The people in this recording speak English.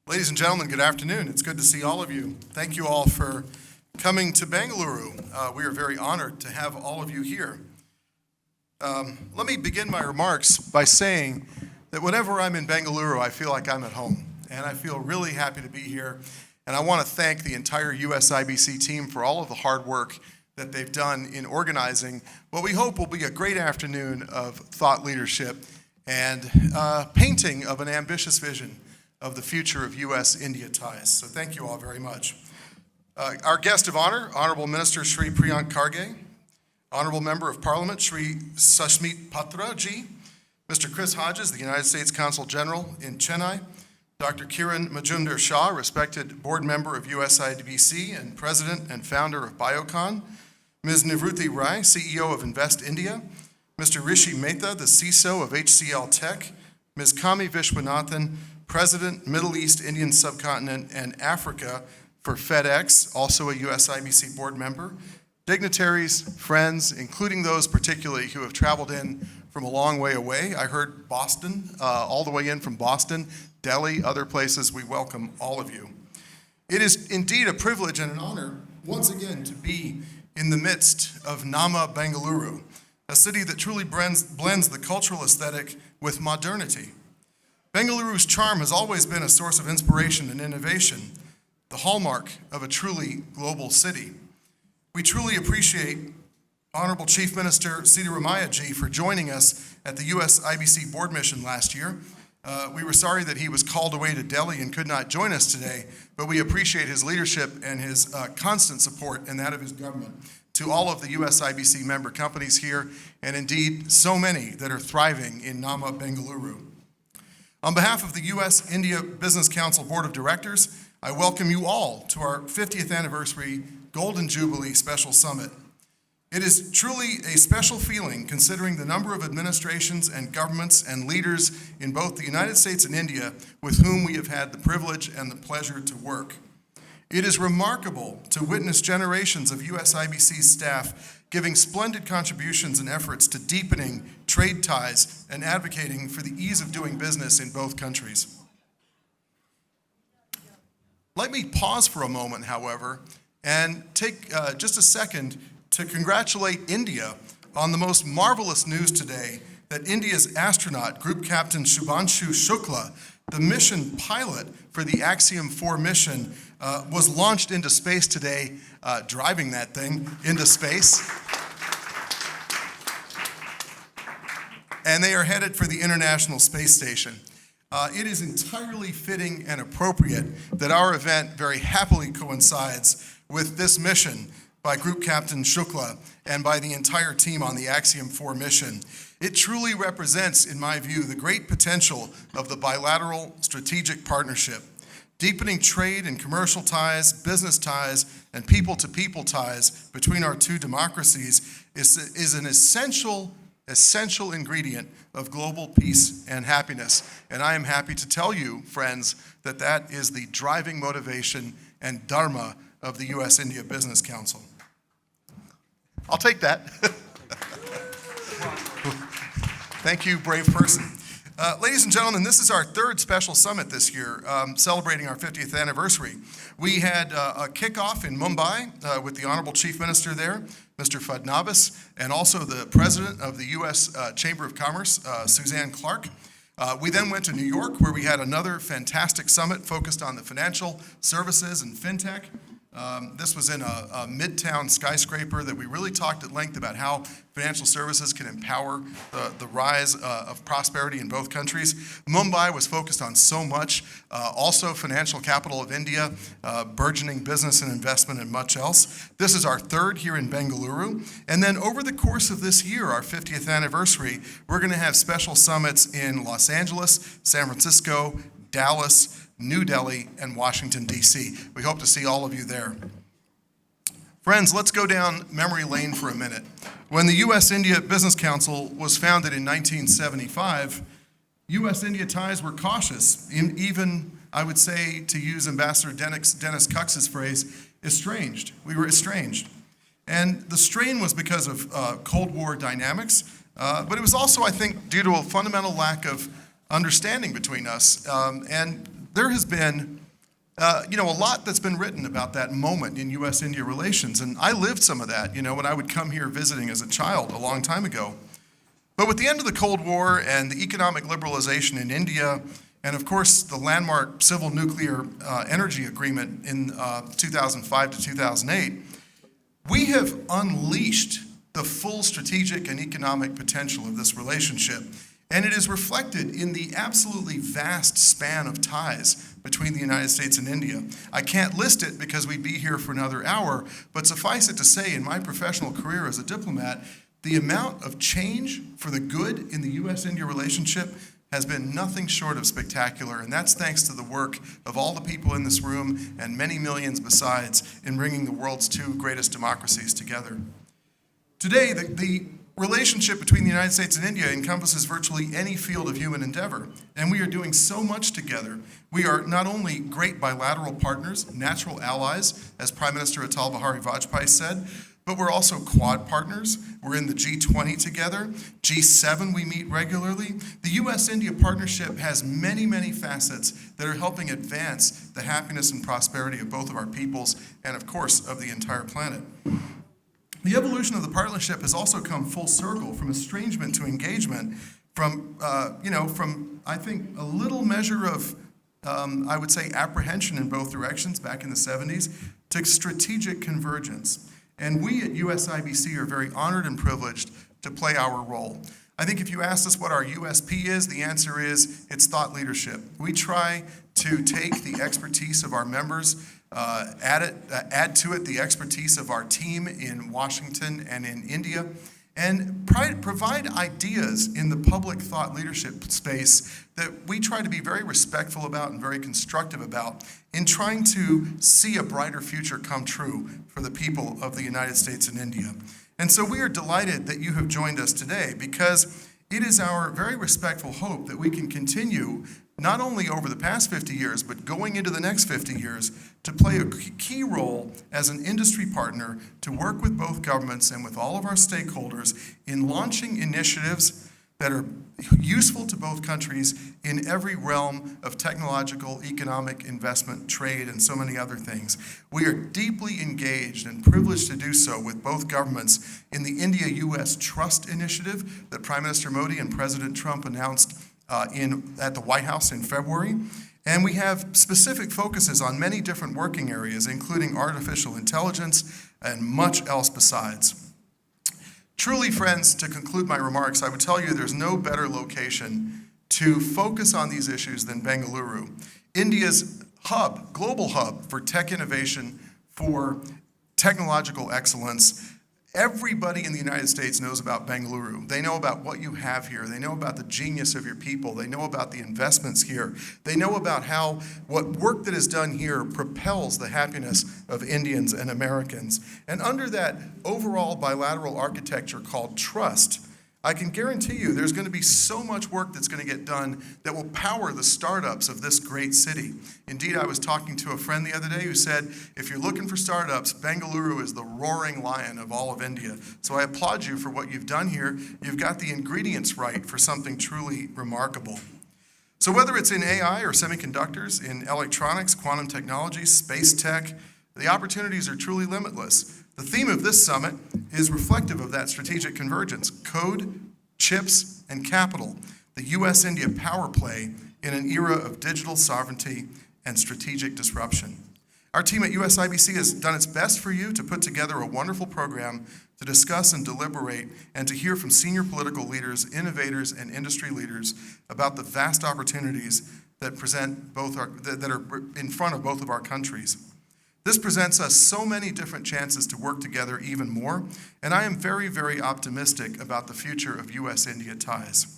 Ladies and gentlemen, good afternoon. It's good to see all of you. Thank you all for coming to Bengaluru. We are very honored to have all of you here. Let me begin my remarks by saying that whenever I'm in Bengaluru, I feel like I'm at home, and I feel really happy to be here. And I want to thank the entire USIBC team for all of the hard work that they've done in organizing what we hope will be a great afternoon of thought leadership and painting of an ambitious vision of the future of U.S.-India ties. So thank you all very much. Our guest of honor, Honorable Minister Shri Priyank Kharge, Honorable Member of Parliament Shri Sashmit Patra Ji, Mr. Chris Hodges, the United States Consul General in Chennai, Dr. Kiran Majumdar Shah, respected board member of USIBC and president and founder of Biocon, Ms. Nivruti Rai, CEO of Invest India, Mr. Rishi Mehta, the CISO of HCL Tech, Ms. Kami Vishwanathan, President, Middle East, Indian Subcontinent, and Africa for FedEx, also a USIBC board member, dignitaries, friends, including those particularly who have traveled in from a long way away. I heard Boston, all the way in from Boston, Delhi, other places. We welcome all of you. It is indeed a privilege and an honor once again to be in the midst of Nama Bengaluru, a city that truly blends the cultural aesthetic with modernity. Bengaluru's charm has always been a source of inspiration and innovation, the hallmark of a truly global city. We truly appreciate Honorable Chief Minister Siddharamaiah Ji for joining us at the USIBC board mission last year. We were sorry that he was called away to Delhi and could not join us today, but we appreciate his leadership and his constant support and that of his government to all of the USIBC member companies here, and indeed so many that are thriving in Nama Bengaluru. On behalf of the U.S.-India Business Council Board of Directors, I welcome you all to our 50th anniversary Golden Jubilee Special Summit. It is truly a special feeling considering the number of administrations and governments and leaders in both the United States and India with whom we have had the privilege and the pleasure to work. It is remarkable to witness generations of USIBC staff giving splendid contributions and efforts to deepening trade ties and advocating for the ease of doing business in both countries. Let me pause for a moment, however, and take just a second to congratulate India on the most marvelous news today that India's astronaut, Group Captain Shubhanshu Shukla, the mission pilot for the Axiom 4 mission, was launched into space today, driving that thing into space. And they are headed for the International Space Station. It is entirely fitting and appropriate that our event very happily coincides with this mission by Group Captain Shukla and by the entire team on the Axiom 4 mission. It truly represents, in my view, the great potential of the bilateral strategic partnership. Deepening trade and commercial ties, business ties, and people-to-people ties between our two democracies is an essential ingredient of global peace and happiness. And I am happy to tell you, friends, that that is the driving motivation and dharma of the U.S.-India Business Council. I'll take that. Thank you, brave person. Ladies and gentlemen, this is our third special summit this year, celebrating our 50th anniversary. We had a kickoff in Mumbai with the Honorable Chief Minister there, Mr. Fadnavis, and also the President of the U.S. Chamber of Commerce, Suzanne Clark. We then went to New York, where we had another fantastic summit focused on the financial services and fintech. This was in a midtown skyscraper that we really talked at length about how financial services can empower the rise of prosperity in both countries. Mumbai was focused on so much, also financial capital of India, burgeoning business and investment, and much else. This is our third here in Bengaluru. And then over the course of this year, our 50th anniversary, we're going to have special summits in Los Angeles, San Francisco, Dallas, New Delhi, and Washington, D.C. We hope to see all of you there. Friends, let's go down memory lane for a minute. When the U.S.-India Business Council was founded in 1975, U.S.-India ties were cautious, even, I would say, to use Ambassador Dennis Cux's phrase, estranged. We were estranged. And the strain was because of Cold War dynamics, but it was also, I think, due to a fundamental lack of understanding between us. And there has been a lot that's been written about that moment in U.S.-India relations, and I lived some of that, when I would come here visiting as a child a long time ago. But with the end of the Cold War and the economic liberalization in India, and of course the landmark civil nuclear energy agreement in 2005 to 2008, we have unleashed the full strategic and economic potential of this relationship. And it is reflected in the absolutely vast span of ties between the United States and India. I can't list it because we'd be here for another hour, but suffice it to say, in my professional career as a diplomat, the amount of change for the good in the U.S.-India relationship has been nothing short of spectacular, and that's thanks to the work of all the people in this room and many millions besides in bringing the world's two greatest democracies together. Today, the relationship between the United States and India encompasses virtually any field of human endeavor, and we are doing so much together. We are not only great bilateral partners, natural allies, as Prime Minister Atal Bihari Vajpayee said, but we're also Quad partners. We're in the G20 together. G7 we meet regularly. The U.S.-India partnership has many, many facets that are helping advance the happiness and prosperity of both of our peoples and, of course, of the entire planet. The evolution of the partnership has also come full circle from estrangement to engagement, from I think, a little measure of, I would say, apprehension in both directions back in the 70s, to strategic convergence. And we at USIBC are very honored and privileged to play our role. I think if you asked us what our USP is, the answer is it's thought leadership. We try to take the expertise of our members, add to it the expertise of our team in Washington and in India, and provide ideas in the public thought leadership space that we try to be very respectful about and very constructive about in trying to see a brighter future come true for the people of the United States and India. And so we are delighted that you have joined us today, because it is our very respectful hope that we can continue not only over the past 50 years, but going into the next 50 years, to play a key role as an industry partner to work with both governments and with all of our stakeholders in launching initiatives that are useful to both countries in every realm of technological, economic, investment, trade, and so many other things. We are deeply engaged and privileged to do so with both governments in the India-US Trust Initiative that Prime Minister Modi and President Trump announced at the White House in February. And we have specific focuses on many different working areas, including artificial intelligence and much else besides. Truly, friends, to conclude my remarks, I would tell you there's no better location to focus on these issues than Bengaluru, India's hub, global hub for tech innovation, for technological excellence. Everybody in the United States knows about Bengaluru. They know about what you have here. They know about the genius of your people. They know about the investments here. They know about how what work that is done here propels the happiness of Indians and Americans. And under that overall bilateral architecture called trust, I can guarantee you there's going to be so much work that's going to get done that will power the startups of this great city. Indeed, I was talking to a friend the other day who said, if you're looking for startups, Bengaluru is the roaring lion of all of India. So I applaud you for what you've done here. You've got the ingredients right for something truly remarkable. So whether it's in AI or semiconductors, in electronics, quantum technologies, space tech, the opportunities are truly limitless. The theme of this summit is reflective of that strategic convergence: code, chips, and capital, the U.S.-India power play in an era of digital sovereignty and strategic disruption. Our team at USIBC has done its best for you to put together a wonderful program to discuss and deliberate and to hear from senior political leaders, innovators, and industry leaders about the vast opportunities that that are in front of both of our countries. This presents us so many different chances to work together even more, and I am very, very optimistic about the future of U.S.-India ties.